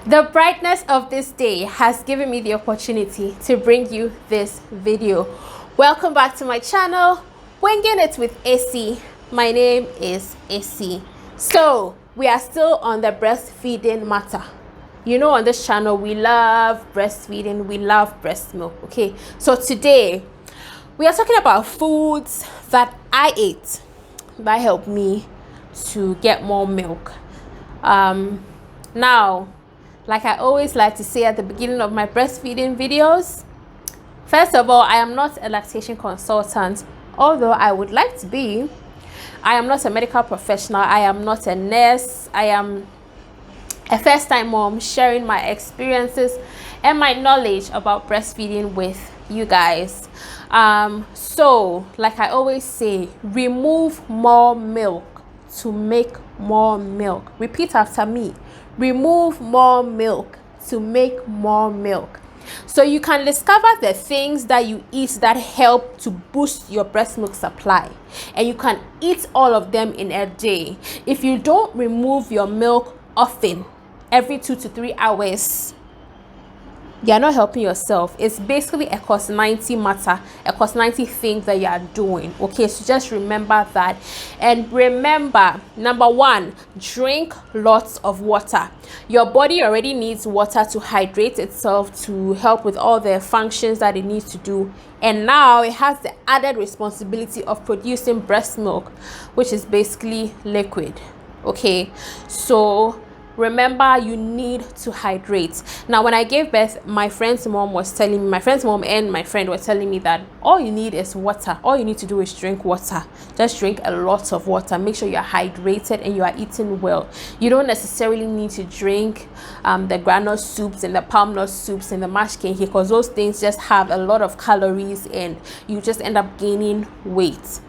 The brightness of this day has given me the opportunity to bring you this video. Welcome back to my channel, Winging It with AC. My name is AC. So we are still on the breastfeeding matter. You know, on this channel we love breastfeeding, we love breast milk. Okay, so today we are talking about foods that I ate that helped me to get more milk. Now, like I always like to say at the beginning of my breastfeeding videos, first of all, I am not a lactation consultant, although I would like to be. I am not a medical professional. I am not a nurse. I am a first-time mom sharing my experiences and my knowledge about breastfeeding with you guys. So, like I always say, remove more milk to make more milk. Repeat after me. Remove more milk to make more milk. So you can discover the things that you eat that help to boost your breast milk supply, and you can eat all of them in a day. If you don't remove your milk often, every 2 to 3 hours, you're not helping yourself. It's basically a cost 90 matter, a cost 90 thing that you are doing. Okay, so just remember that. And remember, number one, drink lots of water. Your body already needs water to hydrate itself, to help with all the functions that it needs to do, and now it has the added responsibility of producing breast milk, which is basically liquid. Okay, so remember, you need to hydrate. Now, when I gave birth, my friend's mom and my friend were telling me that all you need is water. All you need to do is drink water. Just drink a lot of water. Make sure you're hydrated and you are eating well. You don't necessarily need to drink the granola soups and the palm nut soups and the mashed kinky, because those things just have a lot of calories and you just end up gaining weight.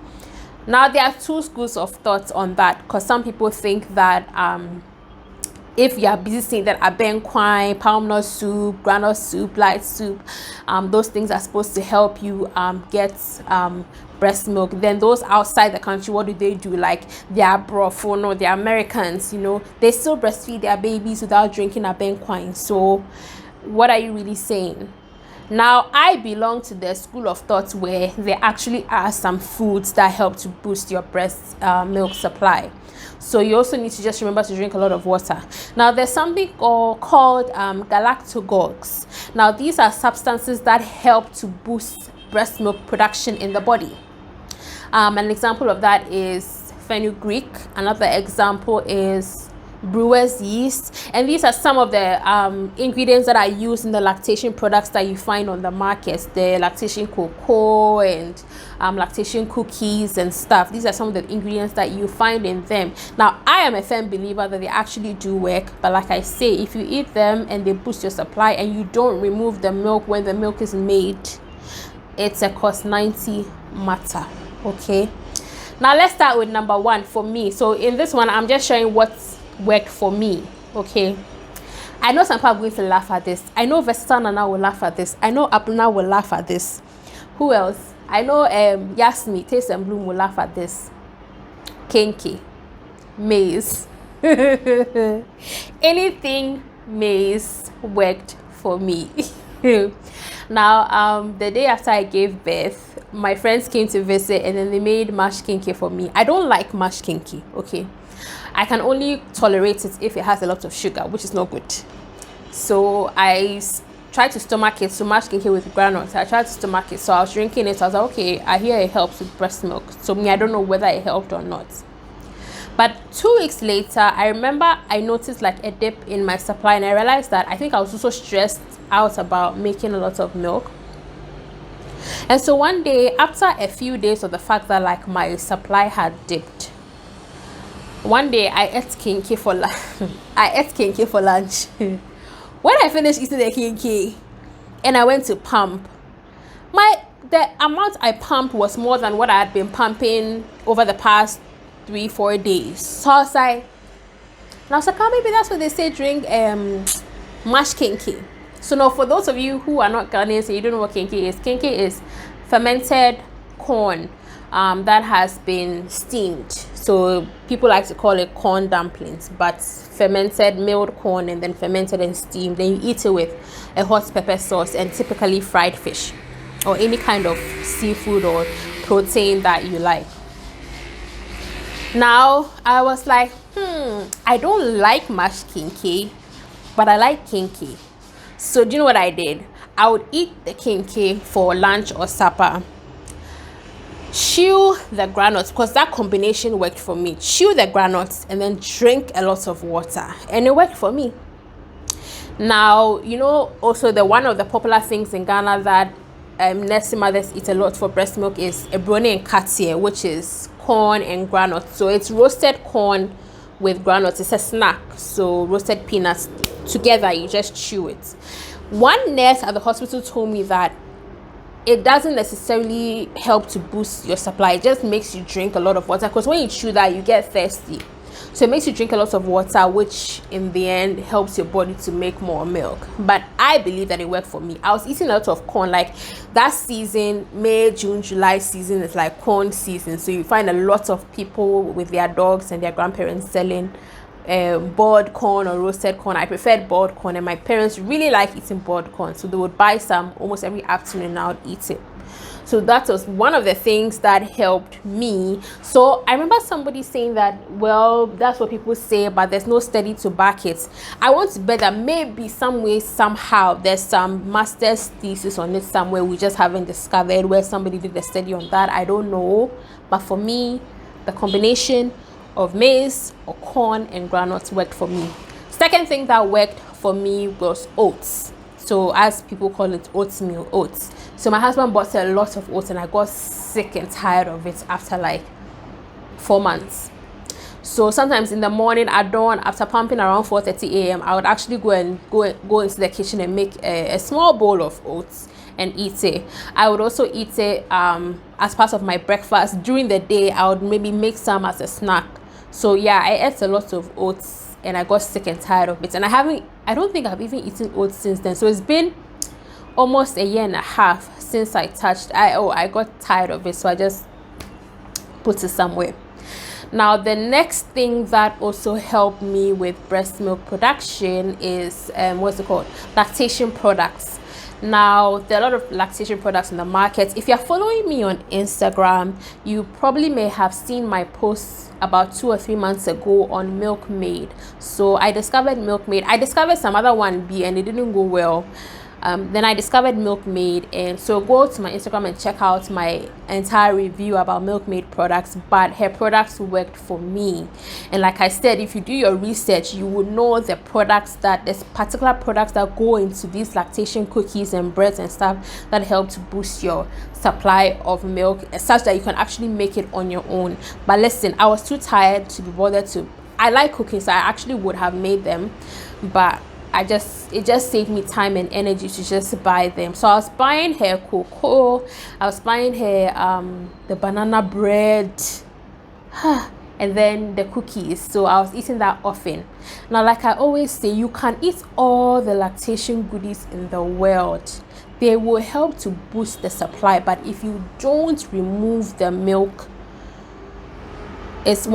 Now, there are two schools of thoughts on that, because some people think that if you are busy saying that abenquine, palm nut soup, granola soup, light soup, those things are supposed to help you get breast milk, then those outside the country, what do? Like, they are Brofono, they are Americans, you know, they still breastfeed their babies without drinking abenquine. So what are you really saying? Now, I belong to the school of thought where there actually are some foods that help to boost your breast milk supply. So you also need to just remember to drink a lot of water. Now, there's something called galactagogues. Now, these are substances that help to boost breast milk production in the body. An example of that is fenugreek. Another example is brewer's yeast, and these are some of the ingredients that are used in the lactation products that you find on the markets, the lactation cocoa and lactation cookies and stuff. These are some of the ingredients that you find in them. Now, I am a firm believer that they actually do work, but like I say, if you eat them and they boost your supply and you don't remove the milk when the milk is made, it's a cost 90 matter. Okay, now let's start with number one for me. So in this one, I'm just showing what's worked for me. Okay, I know some people are going to laugh at this. I know Versatile Nana will laugh at this. I know Abuna will laugh at this. Who else? I know Yasmi, Taste and Bloom will laugh at this. Kinky, maize, anything maize worked for me. Now, the day after I gave birth, my friends came to visit and then they made mashed kinky for me. I don't like mashed kinky. Okay, I can only tolerate it if it has a lot of sugar, which is not good. So I tried to stomach it. So mashed kinky with granules, I tried to stomach it. So I was drinking it. I was like, okay, I hear it helps with breast milk. So me, I don't know whether it helped or not. But 2 weeks later, I remember I noticed like a dip in my supply, and I realized that I think I was also stressed out about making a lot of milk. And so one day, after a few days of the fact that like my supply had dipped, one day I ate kinky for lunch. When I finished eating the kinky and I went to pump, the amount I pumped was more than what I had been pumping over the past 3-4 days. So I was like, maybe that's what they say, drink mashed kinky. So now, for those of you who are not Ghanaians and you don't know what kinky is fermented corn that has been steamed. So people like to call it corn dumplings, but fermented milled corn and then fermented and steamed. Then you eat it with a hot pepper sauce and typically fried fish or any kind of seafood or protein that you like. Now I was like, I don't like mashed kinky, but I like kinky. So do you know what I did? I would eat the kinky for lunch or supper, chew the granules, because that combination worked for me. Chew the granules and then drink a lot of water, and it worked for me. Now, you know, also one of the popular things in Ghana that nursing mothers eat a lot for breast milk is ebroni and katia, which is corn and granules. So it's roasted corn with granules. It's a snack. So roasted peanuts together, you just chew it. One nurse at the hospital told me that it doesn't necessarily help to boost your supply. It just makes you drink a lot of water, because when you chew that, you get thirsty. So it makes you drink a lot of water, which in the end helps your body to make more milk. But I believe that it worked for me. I was eating a lot of corn. Like that season, May, June, July season is like corn season. So you find a lot of people with their dogs and their grandparents selling boiled corn or roasted corn. I preferred boiled corn, and my parents really like eating boiled corn, so they would buy some almost every afternoon and I would eat it. So that was one of the things that helped me. So I remember somebody saying that, well, that's what people say, but there's no study to back it. I want to bet that maybe some way, somehow, there's some master's thesis on it somewhere we just haven't discovered, where somebody did a study on that. I don't know. But for me, the combination of maize or corn and granules worked for me. Second thing that worked for me was oats. So as people call it, oatmeal, oats. So my husband bought a lot of oats, and I got sick and tired of it after like 4 months. So sometimes in the morning at dawn, after pumping around 4:30 a.m., I would actually go into the kitchen and make a small bowl of oats and eat it. I would also eat it as part of my breakfast. During the day, I would maybe make some as a snack. So yeah, I ate a lot of oats and I got sick and tired of it. And I don't think I've even eaten oats since then. So it's been almost 1.5 years since I got tired of it. So I just put it somewhere. Now, the next thing that also helped me with breast milk production is, lactation products. Now, there are a lot of lactation products in the market. If you're following me on Instagram, you probably may have seen my posts about 2 or 3 months ago on Milkmaid. So I discovered Milkmaid. I discovered some other one B and it didn't go well. Then I discovered Milkmaid, and so go to my Instagram and check out my entire review about Milkmaid products. But her products worked for me, and like I said, if you do your research, you will know the products that there's particular products that go into these lactation cookies and breads and stuff that help to boost your supply of milk, such that you can actually make it on your own. But listen, I was too tired to be bothered to. I like cooking, so I actually would have made them, but it just saved me time and energy to just buy them. So I was buying her cocoa, I was buying her the banana bread, and then the cookies. So I was eating that often. Now, like I always say, you can eat all the lactation goodies in the world. They will help to boost the supply, but if you don't remove the milk, it's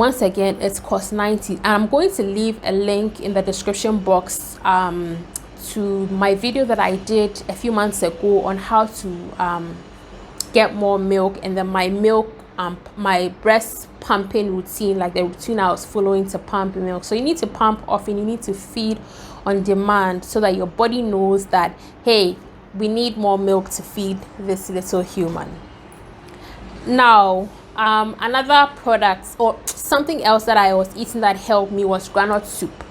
cost 90. And I'm going to leave a link in the description box to my video that I did a few months ago on how to get more milk, and then my breast pumping routine, like the routine I was following to pump milk. So you need to pump often, you need to feed on demand, so that your body knows that, hey, we need more milk to feed this little human. Now, another product or something else that I was eating that helped me was Granola Soup.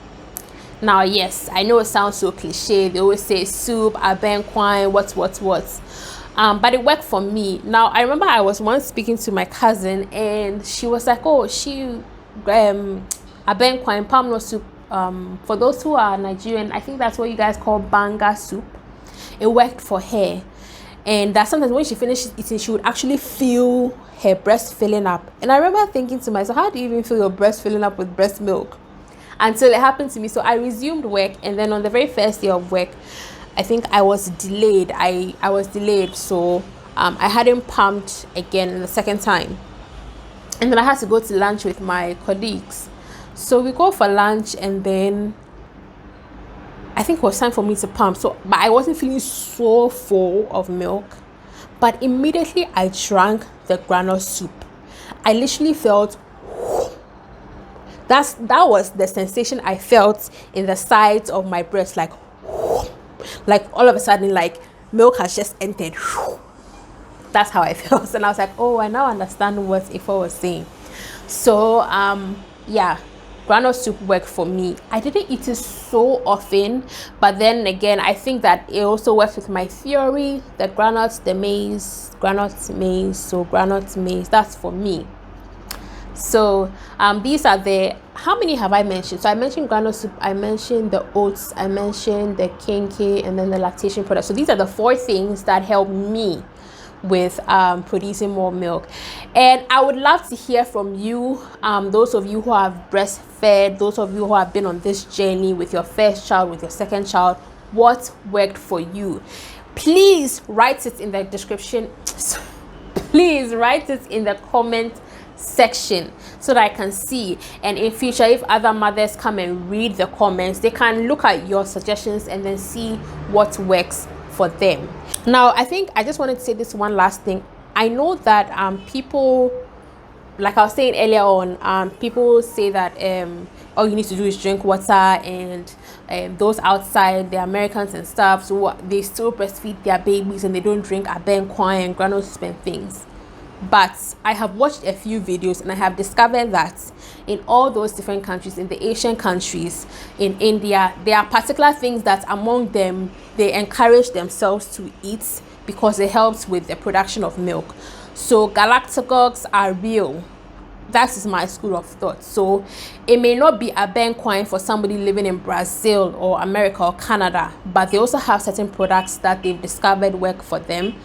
Now, yes, I know it sounds so cliche. They always say soup, abenquine, what. But it worked for me. Now, I remember I was once speaking to my cousin, and she was like, oh, abenquine, palm soup. For those who are Nigerian, I think that's what you guys call banga soup. It worked for her. And that sometimes when she finishes eating, she would actually feel her breast filling up. And I remember thinking to myself, how do you even feel your breast filling up with breast milk? Until it happened to me. So I resumed work, and then on the very first day of work, I think I was delayed. I was delayed, so I hadn't pumped again the second time. and then I had to go to lunch with my colleagues. So we go for lunch, and then I think it was time for me to pump. So, but I wasn't feeling so full of milk. But immediately I drank the granola soup, I literally felt, that was the sensation I felt in the sides of my breast, like all of a sudden, like milk has just entered. That's how I felt. And I was like, oh, I now understand what Ifo was saying. So yeah, granola soup worked for me. I didn't eat it so often, but then again, I think that it also works with my theory, the granules, the maize, so granules, maize, that's for me. So these are the, how many have I mentioned? So I mentioned granola soup, I mentioned the oats, I mentioned the kenke, and then the lactation product. So these are the 4 things that help me with producing more milk. And I would love to hear from you, those of you who have breastfed, those of you who have been on this journey with your first child, with your second child, what worked for you. Please write it in the description. Please write it in the comment section so that I can see, and in future, if other mothers come and read the comments, they can look at your suggestions and then see what works for them. Now, I think I just wanted to say this one last thing. I know that people, like I was saying earlier on, people say that all you need to do is drink water, and those outside, the Americans and stuff, so they still breastfeed their babies and they don't drink abenkwan and granola soup and things. But I have watched a few videos and I have discovered that in all those different countries, in the Asian countries, in India, there are particular things that among them they encourage themselves to eat because it helps with the production of milk. So galactagogues are real. That is my school of thought. So it may not be abenkwan for somebody living in Brazil or America or Canada, but they also have certain products that they've discovered work for them.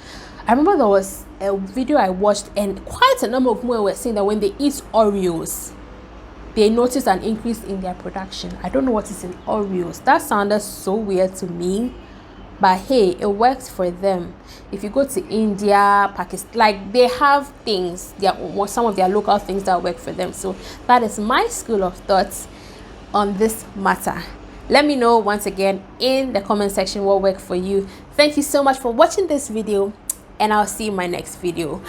I remember there was a video I watched, and quite a number of women were saying that when they eat Oreos, they notice an increase in their production. I don't know what is in Oreos. That sounded so weird to me, but hey, it works for them. If you go to India, Pakistan, like they have things, some of their local things that work for them. So that is my school of thoughts on this matter. Let me know once again in the comment section what worked for you. Thank you so much for watching this video, and I'll see you in my next video.